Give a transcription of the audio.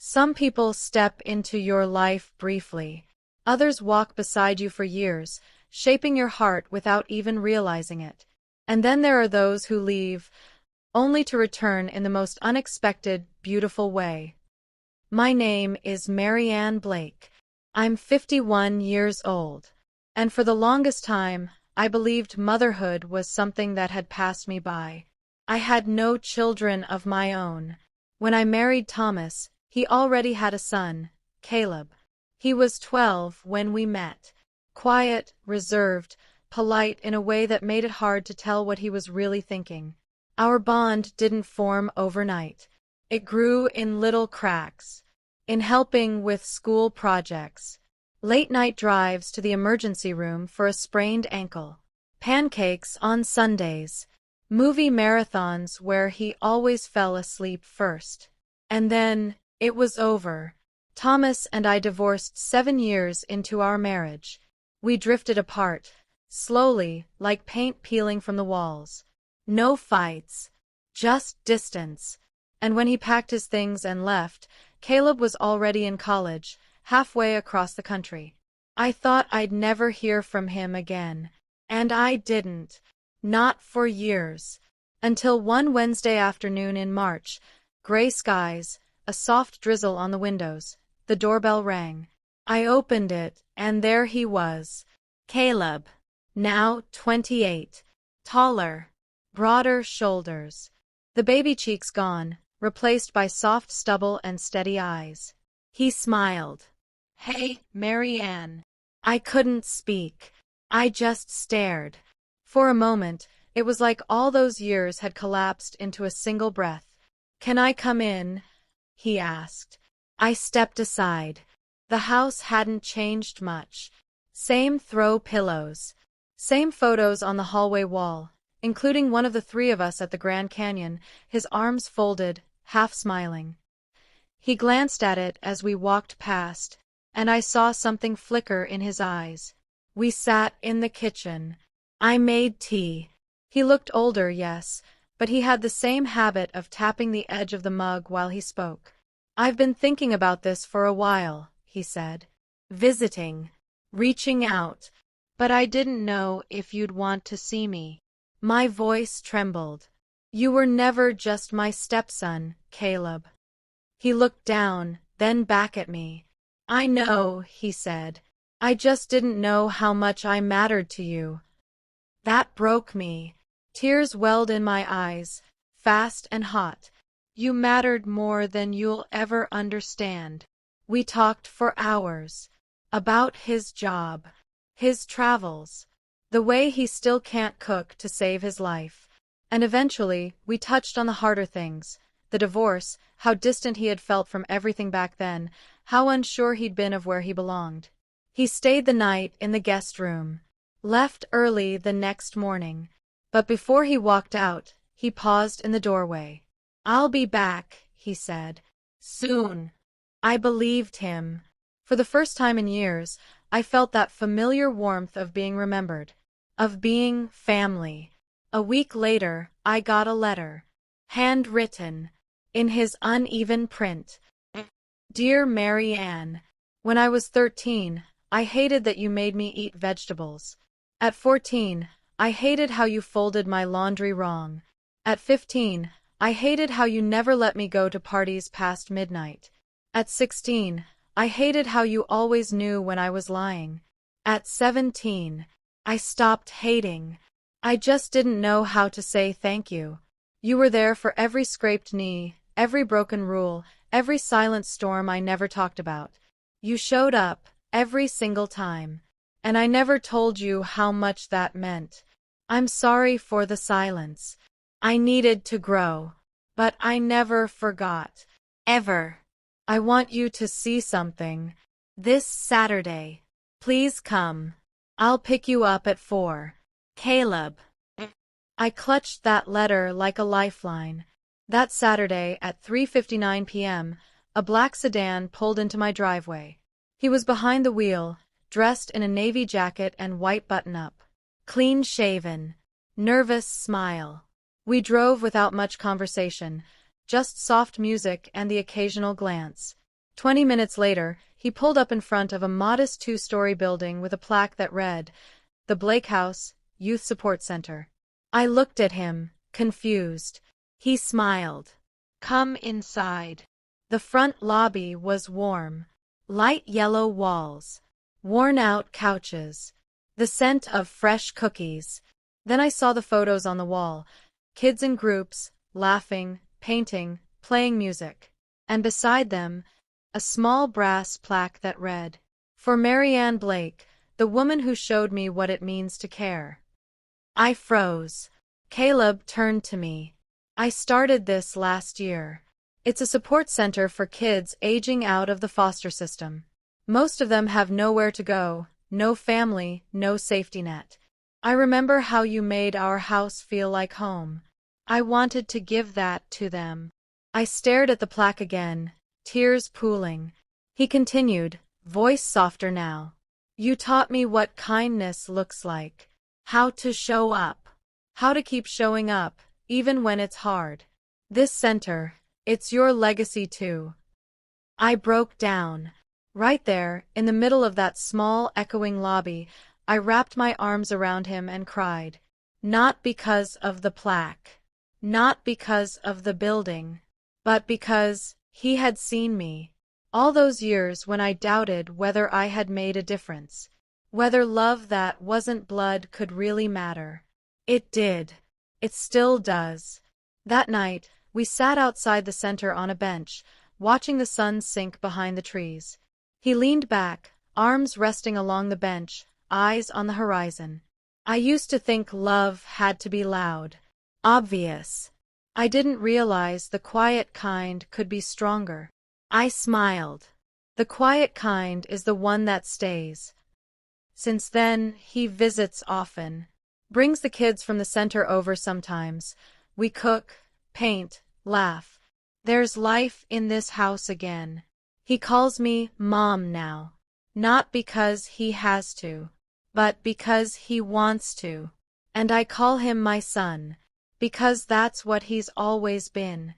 Some people step into your life briefly. Others walk beside you for years, shaping your heart without even realizing it. And then there are those who leave, only to return in the most unexpected, beautiful way. My name is Marianne Blake. I'm 51 years old. And for the longest time, I believed motherhood was something that had passed me by. I had no children of my own. When I married Thomas, he already had a son, Caleb. He was 12 when we met. Quiet, reserved, polite in a way that made it hard to tell what he was really thinking. Our bond didn't form overnight. It grew in little cracks, in helping with school projects, late-night drives to the emergency room for a sprained ankle, pancakes on Sundays, movie marathons where he always fell asleep first. And then, it was over. Thomas and I divorced 7 years into our marriage. We drifted apart, slowly, like paint peeling from the walls. No fights, just distance. And when he packed his things and left, Caleb was already in college, halfway across the country. I thought I'd never hear from him again. And I didn't. Not for years. Until one Wednesday afternoon in March, gray skies, a soft drizzle on the windows, the doorbell rang. I opened it, and there he was. Caleb. Now 28. Taller. Broader shoulders. The baby cheeks gone, replaced by soft stubble and steady eyes. He smiled. Hey, Marianne. I couldn't speak. I just stared. For a moment, it was like all those years had collapsed into a single breath. Can I come in? He asked. I stepped aside. The house hadn't changed much. Same throw pillows. Same photos on the hallway wall, including one of the three of us at the Grand Canyon, his arms folded, half smiling. He glanced at it as we walked past, and I saw something flicker in his eyes. We sat in the kitchen. I made tea. He looked older, yes, but he had the same habit of tapping the edge of the mug while he spoke. I've been thinking about this for a while, he said. Visiting. Reaching out. But I didn't know if you'd want to see me. My voice trembled. You were never just my stepson, Caleb. He looked down, then back at me. I know, he said. I just didn't know how much I mattered to you. That broke me. Tears welled in my eyes, fast and hot. You mattered more than you'll ever understand. We talked for hours. About his job, his travels, the way he still can't cook to save his life. And eventually, we touched on the harder things. The divorce, how distant he had felt from everything back then, how unsure he'd been of where he belonged. He stayed the night in the guest room, left early the next morning. But before he walked out, he paused in the doorway. I'll be back, he said. Soon. I believed him. For the first time in years, I felt that familiar warmth of being remembered, of being family. A week later, I got a letter. Handwritten, in his uneven print. Dear Marianne, when I was 13, I hated that you made me eat vegetables. At 14, I hated how you folded my laundry wrong. At 15, I hated how you never let me go to parties past midnight. At 16, I hated how you always knew when I was lying. At 17, I stopped hating. I just didn't know how to say thank you. You were there for every scraped knee, every broken rule, every silent storm I never talked about. You showed up, every single time. And I never told you how much that meant. I'm sorry for the silence. I needed to grow. But I never forgot. Ever. I want you to see something. This Saturday. Please come. I'll pick you up at 4. Caleb. I clutched that letter like a lifeline. That Saturday at 3:59 p.m., a black sedan pulled into my driveway. He was behind the wheel, dressed in a navy jacket and white button-up. Clean-shaven. Nervous smile. We drove without much conversation, just soft music and the occasional glance. 20 minutes later, he pulled up in front of a modest two-story building with a plaque that read, "The Blake House, Youth Support Center." I looked at him, confused. He smiled. "Come inside." The front lobby was warm. Light yellow walls. Worn-out couches. The scent of fresh cookies. Then I saw the photos on the wall. Kids in groups, laughing, painting, playing music. And beside them, a small brass plaque that read, "For Marianne Blake, the woman who showed me what it means to care." I froze. Caleb turned to me. "I started this last year. It's a support center for kids aging out of the foster system. Most of them have nowhere to go, no family, no safety net. I remember how you made our house feel like home. I wanted to give that to them." I stared at the plaque again, tears pooling. He continued, voice softer now. "You taught me what kindness looks like. How to show up. How to keep showing up, even when it's hard. This center, it's your legacy too." I broke down. Right there, in the middle of that small, echoing lobby, I wrapped my arms around him and cried. Not because of the plaque. Not because of the building. But because he had seen me. All those years when I doubted whether I had made a difference. Whether love that wasn't blood could really matter. It did. It still does. That night, we sat outside the center on a bench, watching the sun sink behind the trees. He leaned back, arms resting along the bench, eyes on the horizon. I used to think love had to be loud, obvious. I didn't realize the quiet kind could be stronger. I smiled. The quiet kind is the one that stays. Since then, he visits often. Brings the kids from the center over sometimes. We cook, paint, laugh. There's life in this house again. He calls me Mom now. Not because he has to, but because he wants to. And I call him my son, because that's what he's always been.